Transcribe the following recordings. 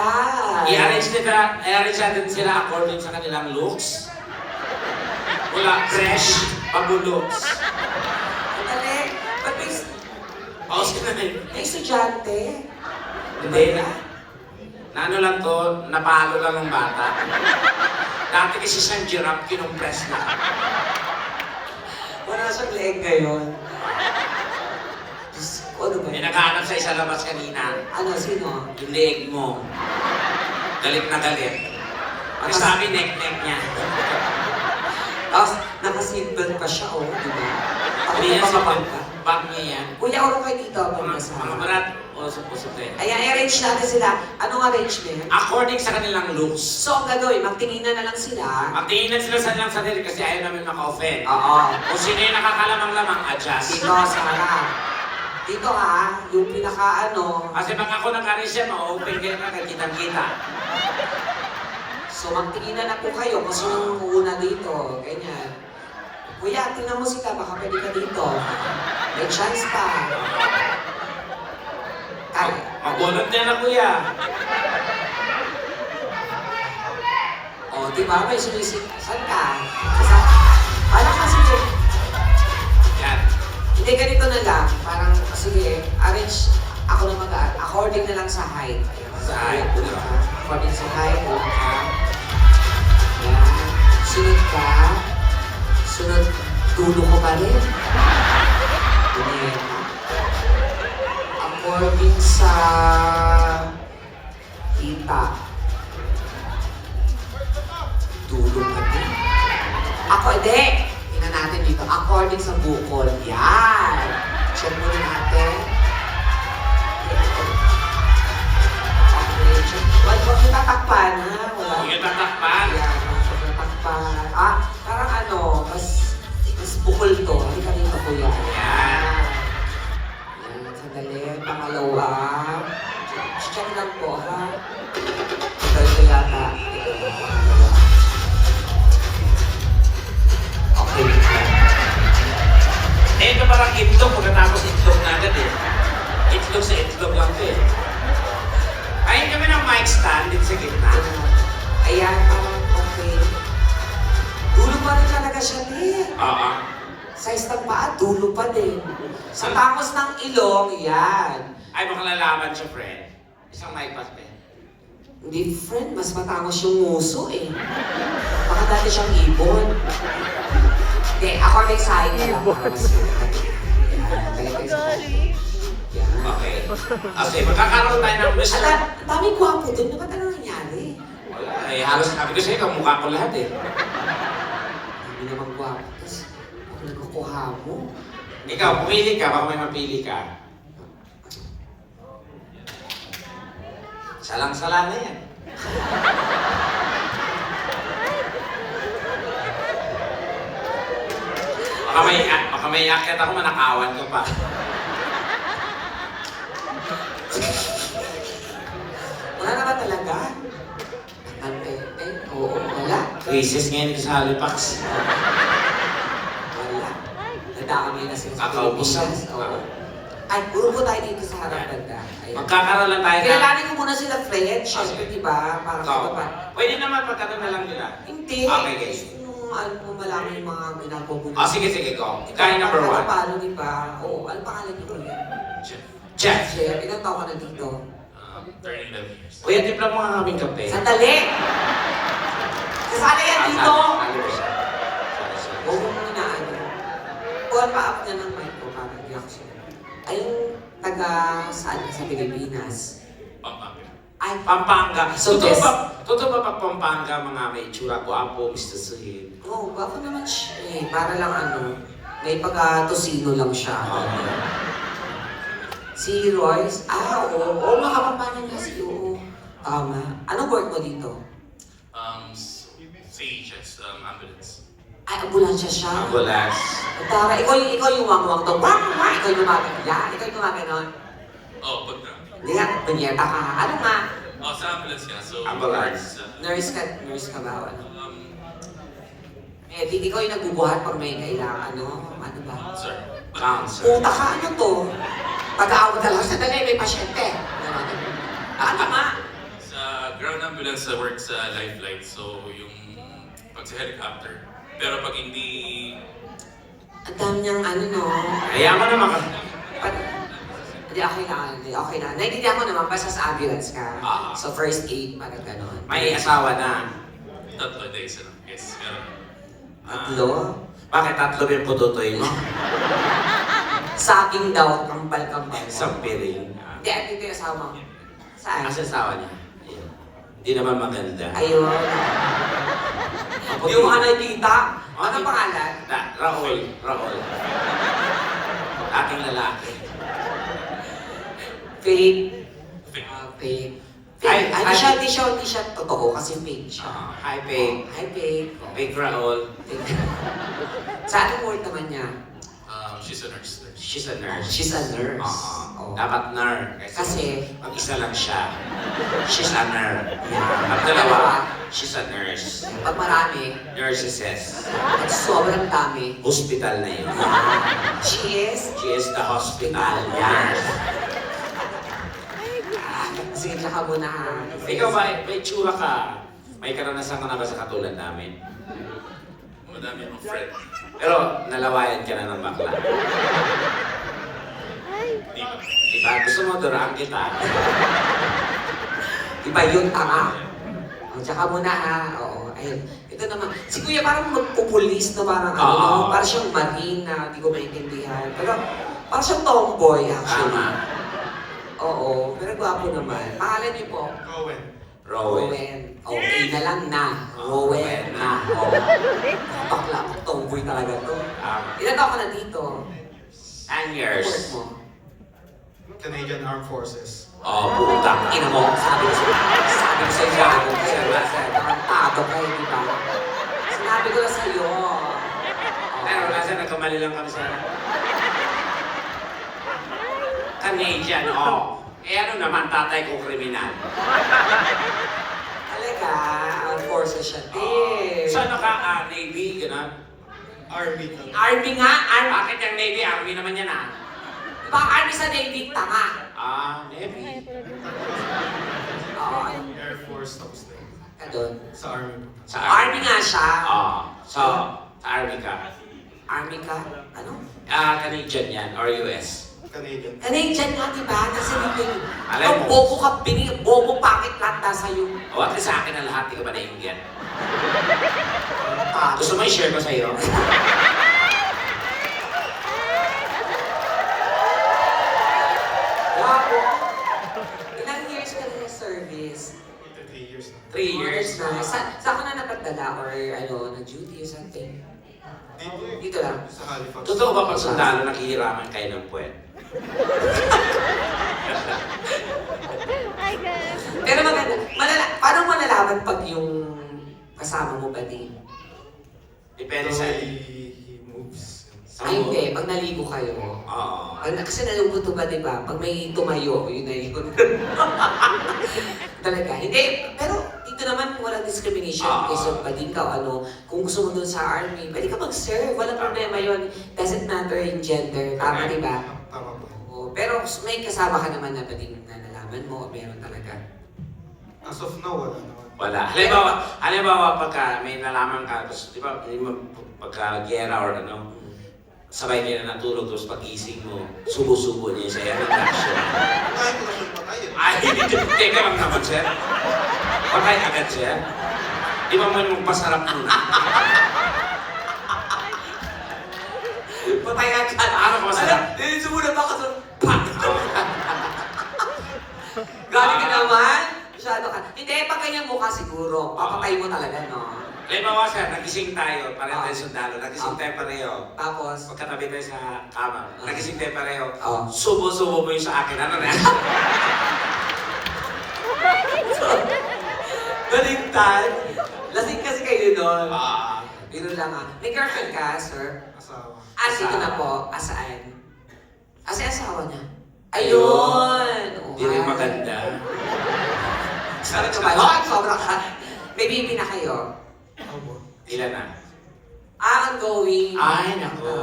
God! I-arrange natin sila according sa kanilang looks. Wala, fresh, bago looks. Dali, ba't O, sino na yun? may estudyante? Hindi na. Na ano lang to, napalo lang ng bata. Dati kasi siyang giraffe, kinumpres na. Wala siyang leeg ngayon. Diyos ko, ano ba May yun? naghahanap sa isa labas kanina. Ano, sino? Yung leeg mo. Galit na galit. Kasi sabi, neck-neck niya. Tapos, naka-seatbelt pa siya, oh, di ba? Ako Hindi na yan sa makapagka. bag niya yan. Kuya, urong kayo dito, Mga barat, usap-usap eh. Ayan, i-arrange natin sila. Anong arrangement? According sa kanilang looks. So, ang gagawin, magtinginan na lang sila. Magtinginan sila sa nilang sarili kasi ayaw namin maka-offend. Oo. Kung sino yung nakakalamang-lamang, adjust. Dito, sa harap. Dito ha, yung pinaka ano. Kasi pag ako nag-arrange yan, ma-open kayo na, kitang-kita. So, magtinginan na po kayo kung sino yung una dito. Ganyan. Kuya, tingnan mo sila, baka pwede ka dito. May chance pa. Ay, Mag-volunteer na kuya. oh, di ba? May sumisip. Saan ka? Parang kasi, Yan. hindi ganito na lang. Parang, sige, arrange ako na according na lang sa height. Sa height, di ba? According sa height, ulang ka. Yan. Sunod ka. Sunod, dulo ko pa rin. Ganyan. According sa kita. Dulo ka rin. Ako, hindi. Tingnan natin dito. According sa bukol. Yan. Check muna natin. Okay. Check. Huwag mo tatakpan, ha? Wala. Huwag yung tatakpan. Yan. Huwag mo tatakpan. Ah, parang ano, mas bukol to. Hindi ka dito, kuya. Yan. Yan. Sandali. Pangalawa. Check lang po, ha? Ito yata. Okay. Eh, ito parang itlog, pagkatapos itlog na agad eh. Itlog sa itlog lang to eh. Kain kami ng mic stand dito sa gitna. Ayan, parang okay. Dulo pa rin talaga siya, din. Oo. Size ng paa, dulo pa din. Sa tamos ng ilong, yan. Ay, baka lalaman siya, friend. Isang mic pass, friend. Hindi, friend, mas matangos yung nguso eh. Baka dati siyang ibon. Hindi, ako may side na lang para mas yan, talaga sa yan. Okay. Okay, magkakaroon tayo ng Mr. At ang daming gwapo dun, na ba't ano nangyari? Wala eh, halos sabi ko sa'yo, kamukha ko lahat eh. Dami namang gwapo. Tapos, ako nagkukuha mo. Ikaw, pumili ka, baka may mapili ka. Salang-sala na yan. Baka may akit ako, manakawan ko pa. Wala naman talaga. Oo, wala. Crisis ngayon dito sa Halifax. Wala. Nadami na sila sa Kakaubusan. Pilipinas. Oo. Ay, puro po tayo dito sa harap banda. Ayan. Magkakaroon lang tayo na... Kilalanin ko muna sila, Fred. Siyempre, di ba? Para Ikaw. sa pa. Pwede naman pagkano na lang nila. Hindi. Okay, guys. Nung ano mo malaman yung mga ginagawa. Sige, go. Ikaw yung number one. Paano, di ba? Oo, ano pangalan niyo ulit? Jeff. Jeff, ilang taon ka na dito? 39 years. Kuya, tipla mo nga kaming kape. Sandali! Kasali yan dito! Sorry. Huwag mo muna ano. Huwag pa-up na ng mic ko para reaction. Ay, yung taga saan ka sa Pilipinas? Pampanga. Ay, Pampanga. So, Totoo yes. ba pag Pampanga, mga may itsura gwapo, Mr. Suhin? oh, baka naman siya eh. Para lang ano, may pagka-tosino lang siya. Si Royce? Oo, makapampanan nga si Oo. Tama. Anong work mo dito? CHS, ambulance. Ay, ambulansya siya. Ambulance. Tara, ikaw yung wang-wang to. Wang! Ikaw yung gumagano. Yan, ikaw yung gumagano. Oh, pag na. Hindi yan, punyeta ka. Ano nga? Oh, sa ambulance ka. So, Ambulance. Nurse ka ba? Ano? Eh, di ikaw yung nagbubuhat pag may kailangan, ano? Ano ba? sir. Cancer. Puta ka, ano to? Pag-aawag ka lang, sandali, may pasyente. Ano nga? Sa ambulance sa work sa lifeline. So, yung pag sa helicopter. Pero pag hindi... Ang dami niyang ano, no? Kaya mo naman ka. Hindi, okay lang. Hindi, okay lang. Naintindihan ko naman, basta sa ambulance ka. Ah. So, first aid, parang gano'n. May asawa na. Tatlo days lang. Yes, meron. Tatlo? Bakit tatlo yung pututoy mo? Saging daw, kambal-kambal. Sa piring. Hindi, ito yung asawa mo. Saan? Asa asawa niya? Ayun. Hindi naman maganda. Ayun. Hindi mo ka nakikita? Ano pangalan? Raul. Ating lalaki. Faith. Fake. Faith. Ay, Di siya totoo kasi fake siya. Hi, Peg. Hi, Faith. Peg Raul. Sa anong word naman niya? She's a nurse. She's a nurse. She's a nurse. Oo. Dapat nurse. Kasi, pag isa lang siya, she's a nurse. yeah. Pag dalawa, she's a nurse. Pag marami, Nurses. at sobrang dami, Hospital na yun. she is She is the hospital nurse. Sige, tsaka muna ha. Ikaw ba, may tsura ka? May karanasan ka na ba sa katulad namin? Madami akong friend. Pero nalawayan ka na ng bakla. Di ba? Diba? Gusto mo duraan kita. Iba yun, tanga. O, tsaka muna ha. Oo, ayun. Ito naman, si Kuya parang magpupulis na parang ano, Oo. no? Parang siyang marine na, hindi ko maintindihan. Pero parang siyang tomboy actually. Tama. Oo, pero gwapo naman. Pangalan niyo po? Rowan. Rowan. Okay na lang na. Rowan na. Oo. Bakla, tomboy talaga to. Ilan taon ka na dito? 10 years. Work mo? Canadian Armed Forces. Oh, puta. Ina mo, sabi ko sa'yo, tarantado kayo, di ba? Sinabi ko na sa'yo. Pero kasi nagkamali lang kami sa... Canadian, oh. Eh ano naman, tatay ko kriminal. Talaga, ang forces siya din. So ano ka, Navy, gano'n? Army. Army nga, Army. Bakit yung Navy? Army naman yan ah. Diba Army sa Navy, tanga. Navy. Oo, Air Force tapos na yun. ka doon. Sa Army po. Sa Army nga siya. So, sa Army ka. Army ka? Ano? Canadian yan, or US. Canadian. Canadian nga, di ba? Nasa Navy. Alam Ang mo. bobo ka, bobo pakit lahat nasa iyo. O, at least sa akin ang lahat, di ka ba nainggyan? Ah, Gusto mo i-share ko sa'yo? Wow. Ilang years ka na sa service? 3 years na. 3 years na. na. Saan ka na napadala or ano, nag-duty or something? Dito. Dito lang. Sa Halifax. Totoo ba pag sundalo naghihiraman kayo ng puwet? Pero maganda. Paano mo nalaman pag yung kasama mo ba din? Depende So, sa... he moves. Ay, hindi. Pag naligo kayo. Oo. Kasi nalungkot ba, di ba? Pag may tumayo, yun na yun. Talaga. Hindi. Pero dito naman walang discrimination. Kasi pa din ka, ano, kung gusto mo dun sa army, pwede ka mag-serve. Walang problema yun. Doesn't matter in gender. Tama, di ba? Tama po. Oo. Pero may kasama ka naman na pwedeng nalalaman mo o meron talaga. As of now, wala naman. Wala. Halimbawa, pagka may nalaman ka, tapos, di ba, pagka gera or ano, sabay kayo na natulog, tapos pag-ising mo, subo-subo niya sa'yo ng reaction. Kaya ko na siyang patayin. Ay, teka lang naman, sir. Patay agad, sir. Di ba man mong pasarap muna? Patay ka ka. Ano ko masarap? Sumunod ako sa... Pak! Galing ka naman. Masyado ka. Hindi, pag ganyan mukha siguro, papatay mo talaga, no? Halimbawa, sir, nagising tayo, parang tayo sundalo, nagising tayo pareho. Tapos, Pagkatabi tayo sa kama, nagising tayo pareho. Oo. Subo-subo mo yung sa akin. Ano na? baligtad. Lasing kasi kayo doon. Ah. Biro lang ah. May girlfriend ka, sir? Asawa. Dito na po. Asaan? Asa asawa niya? Ayun! Hindi rin maganda. Sabi ko ba? Oh, sobra ka. May baby na kayo. Opo. Ilan na? Ongoing. Ay, nako.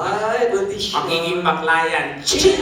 Ay, buntis siya. Magiging bakla yan. Ching!